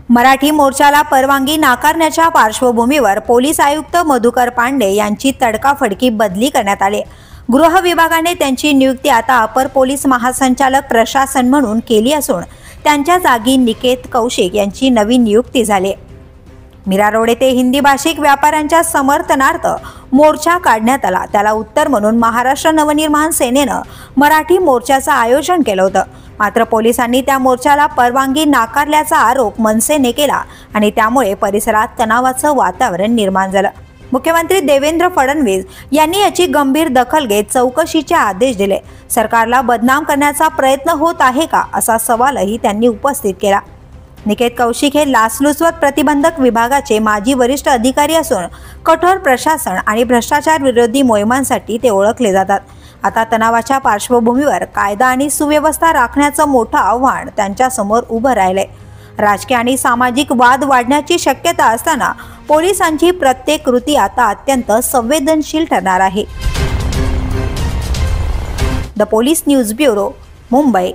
मराठी मोर्चाला परवानगी नाकारण्याच्या पार्श्वभूमीवर पोलीस आयुक्त मधुकर पांडे यांची तडकाफडकी बदली करण्यात आली। गृह विभागाने त्यांची नियुक्ती आता अपर पोलीस महासंचालक प्रशासन म्हणून केली असून त्यांच्या जागी निकेत कौशिक यांची नवीन नियुक्ती झाली। मीरा रोड येथे हिंदी भाषिक व्यापाऱ्यांच्या समर्थनार्थ मोर्चा काढण्यात आला। त्याला उत्तर म्हणून महाराष्ट्र नवनिर्माण सेनेनं मराठी मोर्चाचं आयोजन केलं होतं। मात्र पोलिसांनी त्या मोर्चाला परवानगी नाकारल्याचा आरोप मनसेने केला आणि त्यामुळे परिसरात तणावाचं वातावरण निर्माण झालं। मुख्यमंत्री देवेंद्र फडणवीस यांनी याची गंभीर दखल घेत चौकशीचे आदेश दिले। सरकारला बदनाम करण्याचा प्रयत्न होत आहे का असा सवालही त्यांनी उपस्थित केला। निकेत कौशिक हे लाचलुचपत प्रतिबंधक विभागाचे माजी वरिष्ठ अधिकारी असून कठोर प्रशासन आणि भ्रष्टाचार विरोधी मोहिमांसाठी ते ओळखले जातात। आता तणावाच्या पार्श्वभूमीवर कायदा आणि सुव्यवस्था राखण्याचं मोठं आव्हान त्यांच्या समोर उभं राहिलंय। राजकीय आणि सामाजिक वाद वाढण्याची शक्यता असताना पोलिसांची प्रत्येक कृती आता अत्यंत संवेदनशील ठरणार आहे। The police news bureau, Mumbai.